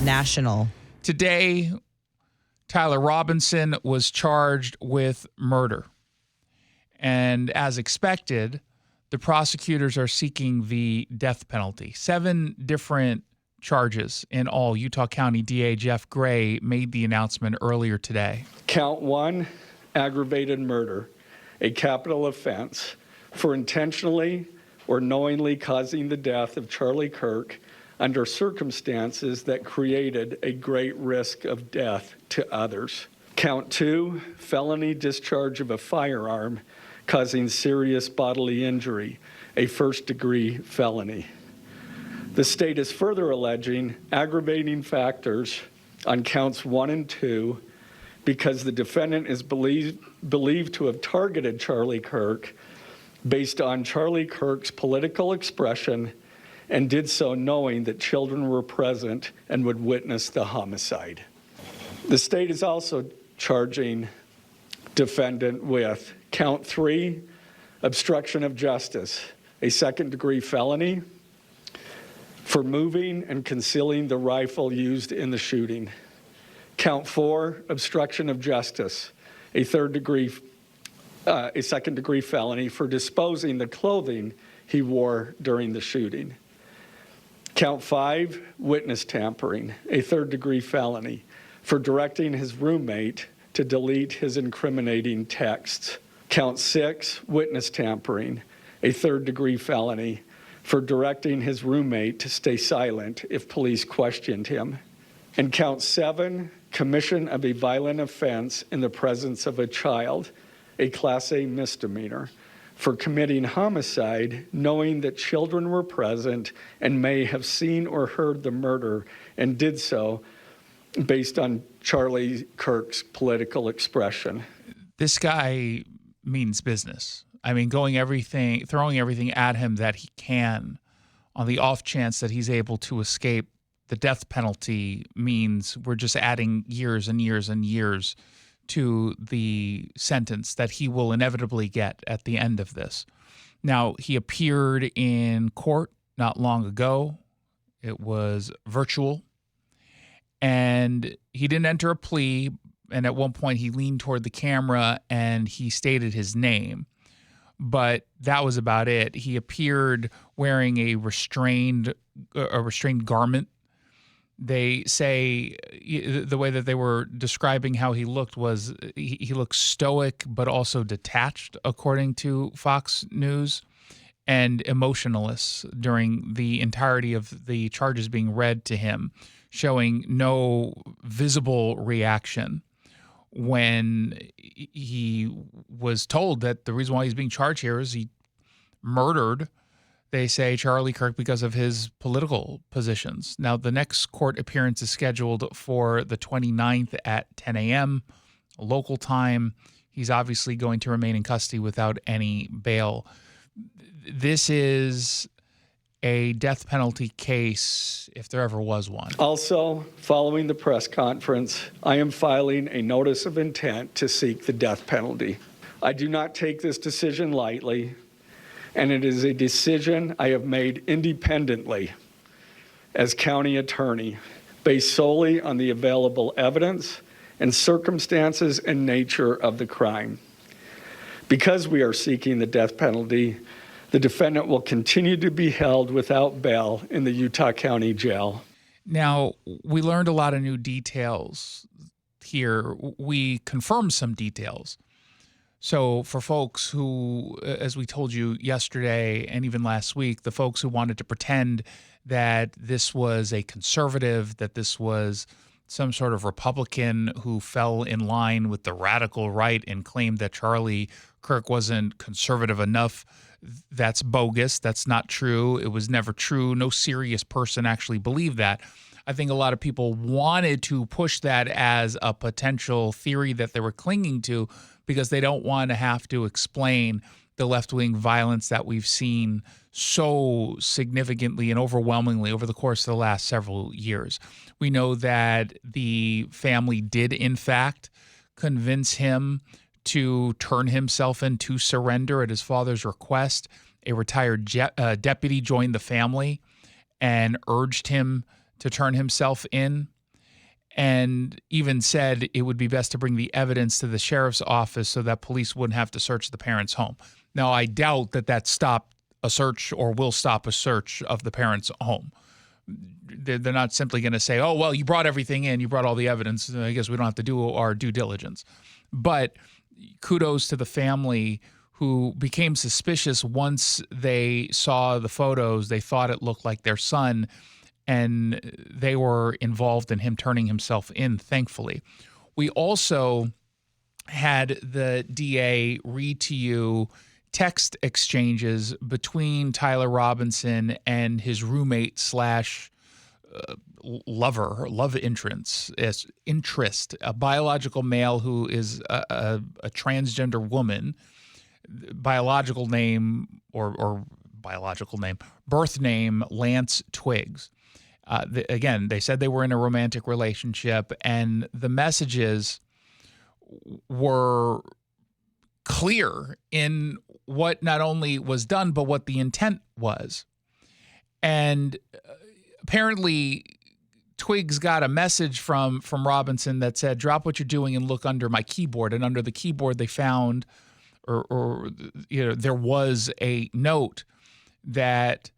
national. Today, Tyler Robinson was charged with murder. And as expected, the prosecutors are seeking the death penalty. 7 different charges in all. Utah County DA Jeff Gray made the announcement earlier today. Count 1, aggravated murder, a capital offense for intentionally or knowingly causing the death of Charlie Kirk under circumstances that created a great risk of death to others. Count 2, felony discharge of a firearm causing serious bodily injury, a first-degree felony. The state is further alleging aggravating factors on counts 1 and 2 because the defendant is believed to have targeted Charlie Kirk based on Charlie Kirk's political expression and did so knowing that children were present and would witness the homicide. The state is also charging defendant with count 3, obstruction of justice, a second-degree felony for moving and concealing the rifle used in the shooting. Count 4, obstruction of justice, a second-degree felony for disposing the clothing he wore during the shooting. Count 5, witness tampering, a third-degree felony for directing his roommate to delete his incriminating texts. Count 6, witness tampering, a third-degree felony for directing his roommate to stay silent if police questioned him. And count 7, commission of a violent offense in the presence of a child, a Class A misdemeanor, for committing homicide knowing that children were present and may have seen or heard the murder and did so based on Charlie Kirk's political expression. This guy means business. I mean, throwing everything at him that he can on the off chance that he's able to escape the death penalty means we're just adding years and years and years to the sentence that he will inevitably get at the end of this. Now, he appeared in court not long ago. It was virtual. And he didn't enter a plea. And at one point, he leaned toward the camera and he stated his name. But that was about it. He appeared wearing a restrained garment. They say the way that they were describing how he looked was he looked stoic but also detached, according to Fox News, and emotionless during the entirety of the charges being read to him, showing no visible reaction when he was told that the reason why he's being charged here is he murdered, they say, Charlie Kirk because of his political positions. Now, the next court appearance is scheduled for the 29th at 10 a.m. local time. He's obviously going to remain in custody without any bail. This is a death penalty case, if there ever was one. Also, following the press conference, I am filing a notice of intent to seek the death penalty. I do not take this decision lightly, and it is a decision I have made independently as county attorney, based solely on the available evidence and circumstances and nature of the crime. Because we are seeking the death penalty, the defendant will continue to be held without bail in the Utah County Jail. Now, we learned a lot of new details here. We confirmed some details. So for folks who, as we told you yesterday and even last week, the folks who wanted to pretend that this was a conservative, that this was some sort of Republican who fell in line with the radical right and claimed that Charlie Kirk wasn't conservative enough, that's bogus. That's not true. It was never true. No serious person actually believed that. I think a lot of people wanted to push that as a potential theory that they were clinging to because they don't want to have to explain the left-wing violence that we've seen so significantly and overwhelmingly over the course of the last several years. We know that the family did, in fact, convince him to turn himself in to surrender at his father's request. A retired deputy joined the family and urged him to turn himself in, and even said it would be best to bring the evidence to the sheriff's office so that police wouldn't have to search the parents' home. Now, I doubt that stopped a search or will stop a search of the parents' home. They're not simply going to say, oh, well, you brought everything in, you brought all the evidence, I guess we don't have to do our due diligence. But kudos to the family who became suspicious once they saw the photos. They thought it looked like their son, and they were involved in him turning himself in, thankfully. We also had the DA read to you text exchanges between Tyler Robinson and his roommate slash love interest, a biological male who is a transgender woman, biological name or biological name, birth name, Lance Twiggs. Again, they said they were in a romantic relationship, and the messages were clear in what not only was done, but what the intent was. And apparently, Twiggs got a message from Robinson that said, drop what you're doing and look under my keyboard. And under the keyboard, they found, there was a note that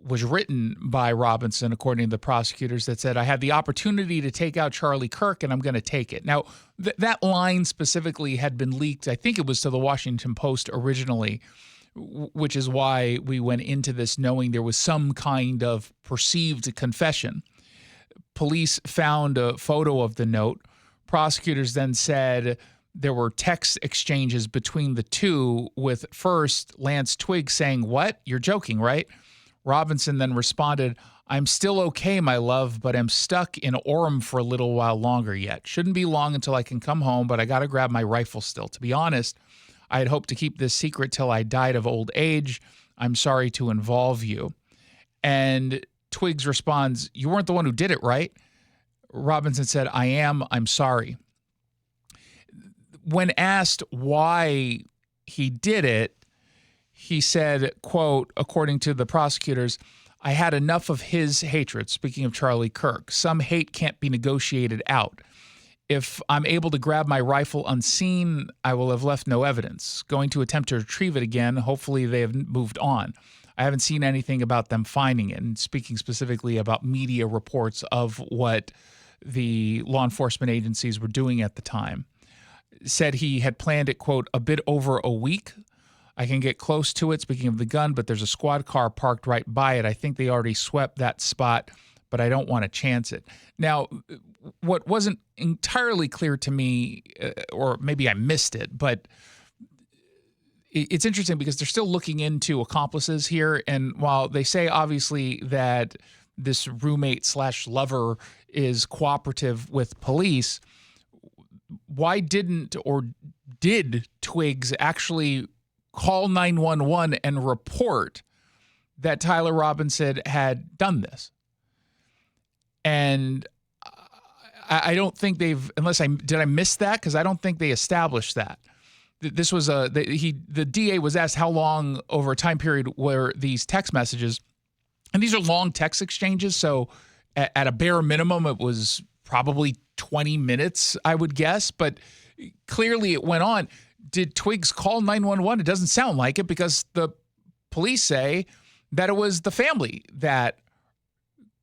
was written by Robinson, according to the prosecutors, that said, I had the opportunity to take out Charlie Kirk, and I'm going to take it. Now, that line specifically had been leaked, I think it was to the Washington Post originally, which is why we went into this knowing there was some kind of perceived confession. Police found a photo of the note. Prosecutors then said there were text exchanges between the two, with first Lance Twiggs saying, what? You're joking, right? Robinson then responded, I'm still okay, my love, but I'm stuck in Orem for a little while longer yet. Shouldn't be long until I can come home, but I got to grab my rifle still. To be honest, I had hoped to keep this secret till I died of old age. I'm sorry to involve you. And Twiggs responds, you weren't the one who did it, right? Robinson said, I am. I'm sorry. When asked why he did it, he said, quote, according to the prosecutors, I had enough of his hatred, speaking of Charlie Kirk. Some hate can't be negotiated out. If I'm able to grab my rifle unseen, I will have left no evidence. Going to attempt to retrieve it again. Hopefully they have moved on. I haven't seen anything about them finding it. And speaking specifically about media reports of what the law enforcement agencies were doing at the time. Said he had planned it, quote, a bit over a week. I can get close to it, speaking of the gun, but there's a squad car parked right by it. I think they already swept that spot, but I don't want to chance it. Now, what wasn't entirely clear to me, or maybe I missed it, but it's interesting because they're still looking into accomplices here. And while they say, obviously, that this roommate slash lover is cooperative with police, why didn't or did Twiggs actually call 911 and report that Tyler Robinson had done this? And I don't think they've, did I miss that? Because I don't think they established that. This was the DA was asked how long over a time period were these text messages, and these are long text exchanges. So at a bare minimum, it was probably 20 minutes, I would guess, but clearly it went on. Did Twiggs call 911? It doesn't sound like it, because the police say that it was the family that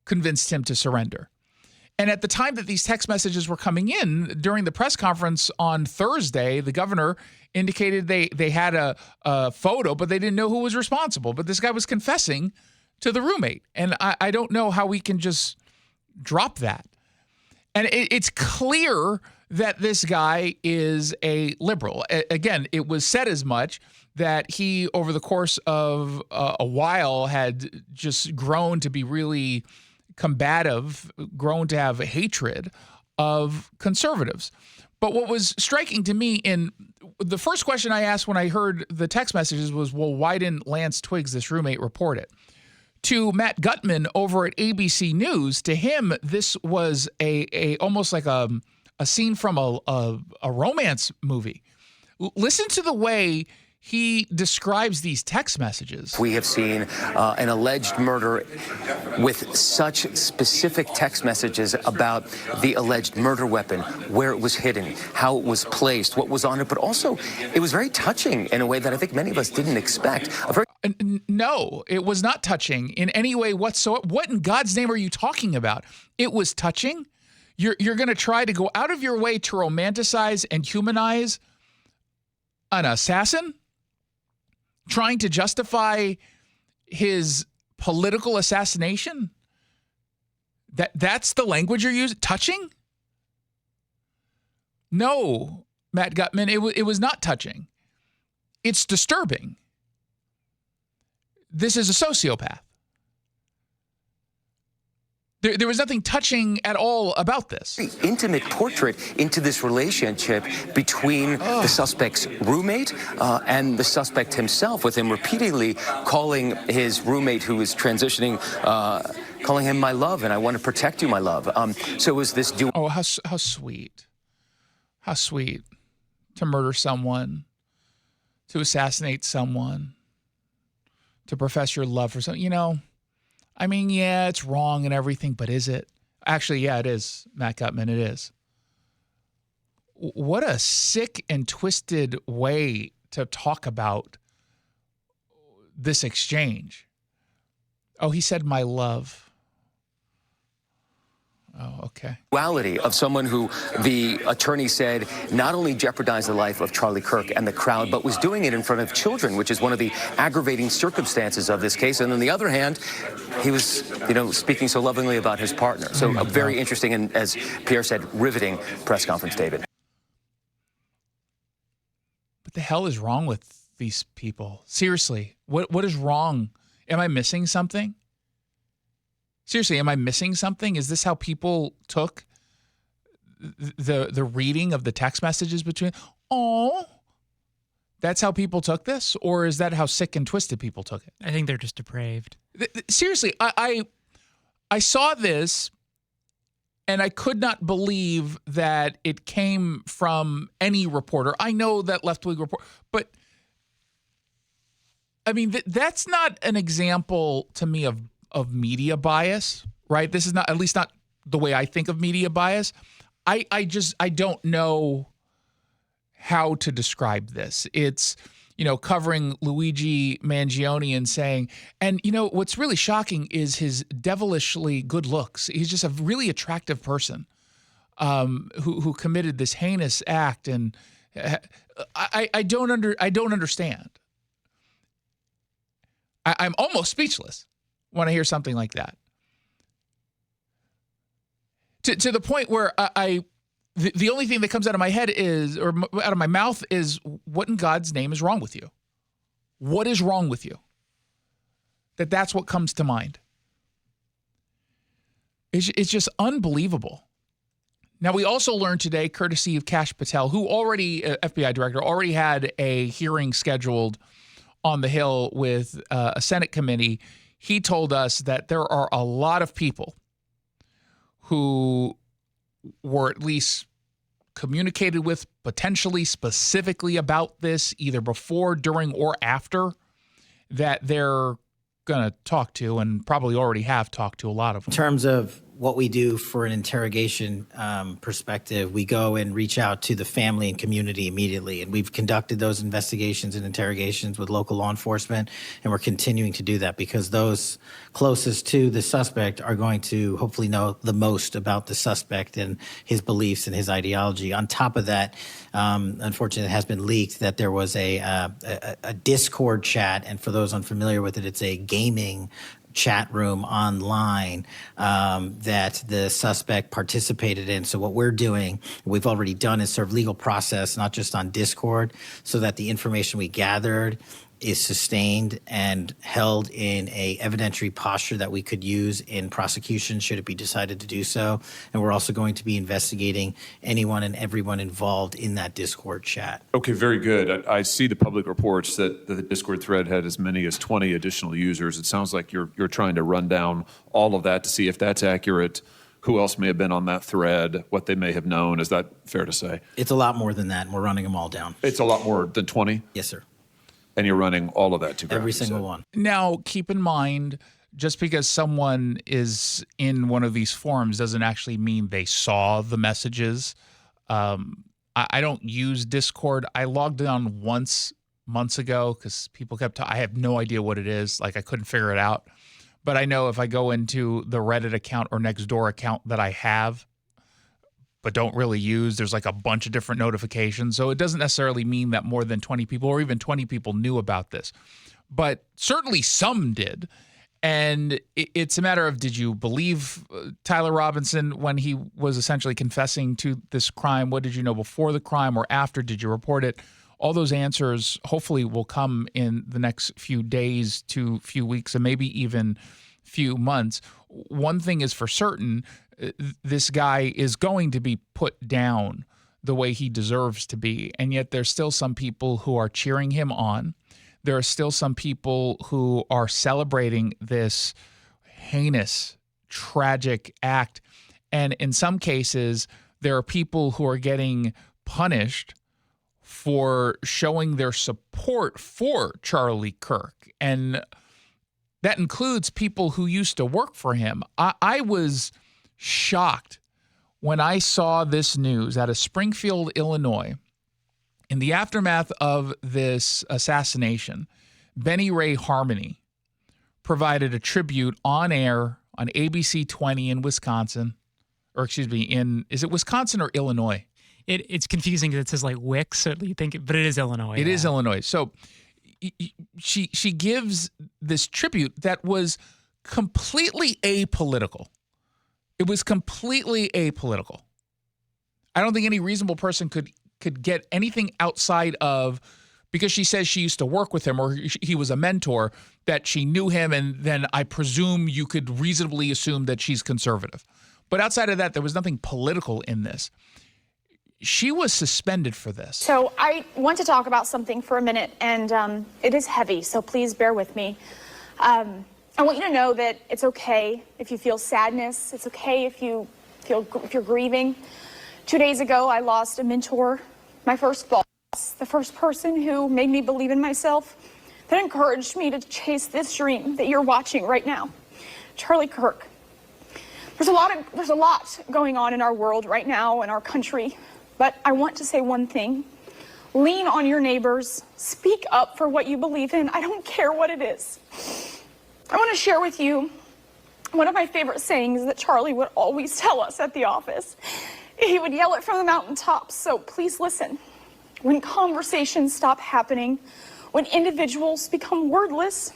convinced him to surrender. And at the time that these text messages were coming in, during the press conference on Thursday, the governor indicated they had a photo, but they didn't know who was responsible. But this guy was confessing to the roommate. And I don't know how we can just drop that. And it's clear that this guy is a liberal. Again, it was said as much that he, over the course of a while, had just grown to be really combative, grown to have hatred of conservatives. But what was striking to me, in the first question I asked when I heard the text messages was, well, why didn't Lance Twiggs, this roommate, report it? To Matt Gutman over at ABC News, to him, this was a almost like a scene from a romance movie. Listen to the way he describes these text messages. We have seen an alleged murder with such specific text messages about the alleged murder weapon, where it was hidden, how it was placed, what was on it, but also it was very touching in a way that I think many of us didn't expect. No, it was not touching in any way whatsoever. What in God's name are you talking about? It was touching? You're going to try to go out of your way to romanticize and humanize an assassin? Trying to justify his political assassination? That's the language you're using? Touching? No, Matt Gutman, it was not touching. It's disturbing. This is a sociopath. There was nothing touching at all about this. Intimate portrait into this relationship between the suspect's roommate and the suspect himself, with him repeatedly calling his roommate who is transitioning, calling him my love, and I want to protect you, my love. So it was this dual. Oh, how sweet. How sweet to murder someone, to assassinate someone, to profess your love for someone. You know, I mean, yeah, it's wrong and everything, but is it? Actually, yeah, it is, Matt Gutman, it is. What a sick and twisted way to talk about this exchange. Oh, he said, my love. Oh, okay. Duality of someone who the attorney said not only jeopardized the life of Charlie Kirk and the crowd, but was doing it in front of children, which is one of the aggravating circumstances of this case. And on the other hand, he was, speaking so lovingly about his partner. So a very interesting and, as Pierre said, riveting press conference, David. What the hell is wrong with these people? Seriously, what is wrong? Am I missing something? Seriously, am I missing something? Is this how people took the reading of the text messages between? Oh, that's how people took this? Or is that how sick and twisted people took it? I think they're just depraved. Seriously, I saw this and I could not believe that it came from any reporter. I know that left-wing report, but I mean, that's not an example to me of media bias, right? This is not, at least not the way I think of media bias. I don't know how to describe this. It's, covering Luigi Mangione and saying, and what's really shocking is his devilishly good looks. He's just a really attractive person who committed this heinous act, and I don't understand. I'm almost speechless when I hear something like that. To the point where the only thing that comes out of my head is, or out of my mouth is, what in God's name is wrong with you? What is wrong with you? That's what comes to mind. It's just unbelievable. Now, we also learned today, courtesy of Kash Patel, who already, FBI director, already had a hearing scheduled on the Hill with a Senate committee. He told us that there are a lot of people who were at least communicated with potentially specifically about this, either before, during, or after, that they're going to talk to, and probably already have talked to a lot of them. In terms of what we do for an interrogation perspective, we go and reach out to the family and community immediately. And we've conducted those investigations and interrogations with local law enforcement, and we're continuing to do that because those closest to the suspect are going to hopefully know the most about the suspect and his beliefs and his ideology. On top of that, unfortunately, it has been leaked that there was a Discord chat, and for those unfamiliar with it, it's a gaming chat room online that the suspect participated in. So what we're doing, we've already done, is serve legal process, not just on Discord, so that the information we gathered is sustained and held in a evidentiary posture that we could use in prosecution should it be decided to do so. And we're also going to be investigating anyone and everyone involved in that Discord chat. Okay, very good. I see the public reports that the Discord thread had as many as 20 additional users. It sounds like you're trying to run down all of that to see if that's accurate, who else may have been on that thread, what they may have known. Is that fair to say? It's a lot more than that, and we're running them all down. It's a lot more than 20? Yes, sir. and you're running all of that to ground. Every you single said. one. Now, keep in mind, just because someone is in one of these forums doesn't actually mean they saw the messages. I don't use Discord. I logged on once months ago because people I have no idea what it is. Like, I couldn't figure it out. But I know if I go into the Reddit account or Nextdoor account that I have, but don't really use, there's like a bunch of different notifications. So it doesn't necessarily mean that more than 20 people or even 20 people knew about this. But certainly some did. And it's a matter of, did you believe Tyler Robinson when he was essentially confessing to this crime? What did you know before the crime or after? Did you report it? All those answers hopefully will come in the next few days to few weeks and maybe even few months. One thing is for certain, this guy is going to be put down the way he deserves to be. And yet there's still some people who are cheering him on. There are still some people who are celebrating this heinous, tragic act. And in some cases, there are people who are getting punished for showing their support for Charlie Kirk. And that includes people who used to work for him. I was shocked when I saw this news out of Springfield, Illinois. In the aftermath of this assassination, Benny Ray Harmony provided a tribute on air on ABC 20 in Wisconsin, or excuse me, is it Wisconsin or Illinois? It's confusing because it says like Wick, so you think, but it is Illinois. It is Illinois. So she gives this tribute that was completely apolitical. It was completely apolitical. I don't think any reasonable person could get anything outside of, because she says she used to work with him or he was a mentor, that she knew him, and then I presume you could reasonably assume that she's conservative. But outside of that, there was nothing political in this. She was suspended for this. So I want to talk about something for a minute, and it is heavy, so please bear with me. I want you to know that it's okay if you feel sadness. It's okay if you're grieving. 2 days ago, I lost a mentor, my first boss, the first person who made me believe in myself, that encouraged me to chase this dream that you're watching right now. Charlie Kirk. There's a lot going on in our world right now, in our country. But I want to say one thing. Lean on your neighbors. Speak up for what you believe in. I don't care what it is. I want to share with you one of my favorite sayings that Charlie would always tell us at the office. He would yell it from the mountaintops, so please listen. When conversations stop happening, when individuals become wordless,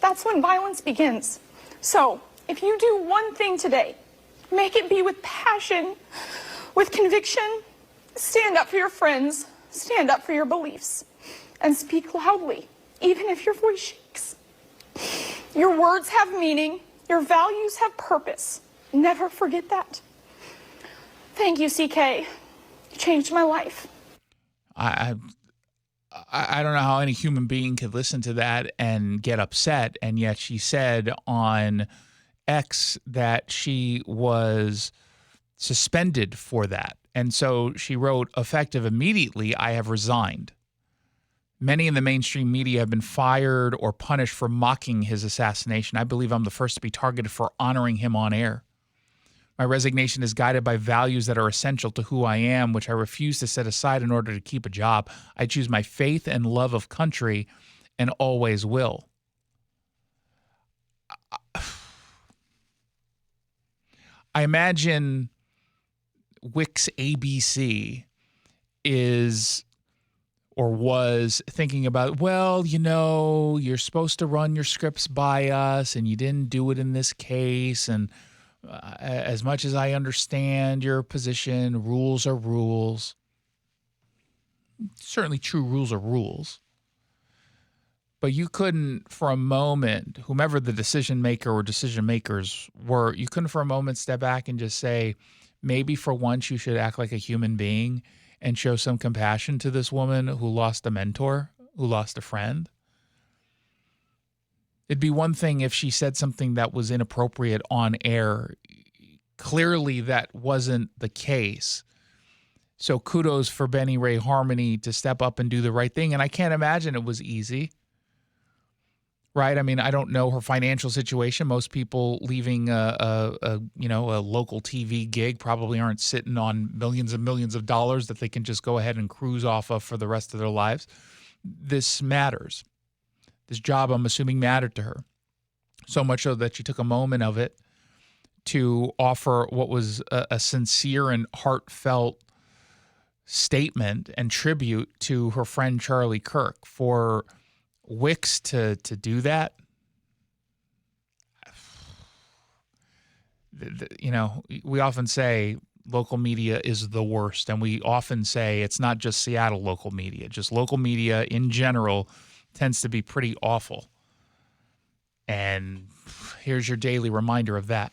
that's when violence begins. So if you do one thing today, make it be with passion, with conviction. Stand up for your friends, stand up for your beliefs, and speak loudly, even if your voice shakes. Your words have meaning, your values have purpose. Never forget that. Thank you, CK. You changed my life. I don't know how any human being could listen to that and get upset, and yet she said on X that she was suspended for that. And so she wrote, effective immediately, I have resigned. Many in the mainstream media have been fired or punished for mocking his assassination. I believe I'm the first to be targeted for honoring him on air. My resignation is guided by values that are essential to who I am, which I refuse to set aside in order to keep a job. I choose my faith and love of country and always will. I imagine Wix ABC is or was thinking about, well, you know, you're supposed to run your scripts by us and you didn't do it in this case. And as much as I understand your position, rules are rules. Certainly true, rules are rules. But you couldn't for a moment, whomever the decision maker or decision makers were, you couldn't for a moment step back and just say, maybe for once you should act like a human being and show some compassion to this woman who lost a mentor, who lost a friend. It'd be one thing if she said something that was inappropriate on air. Clearly that wasn't the case. So kudos for Benny Ray Harmony to step up and do the right thing. And I can't imagine it was easy. right? I mean, I don't know her financial situation. Most people leaving a local TV gig probably aren't sitting on millions and millions of dollars that they can just go ahead and cruise off of for the rest of their lives. This matters. This job, I'm assuming, mattered to her. So much so that she took a moment of it to offer what was a sincere and heartfelt statement and tribute to her friend Charlie Kirk. For Wicks to do that, we often say local media is the worst, and we often say it's not just Seattle local media, just local media in general tends to be pretty awful. And here's your daily reminder of that.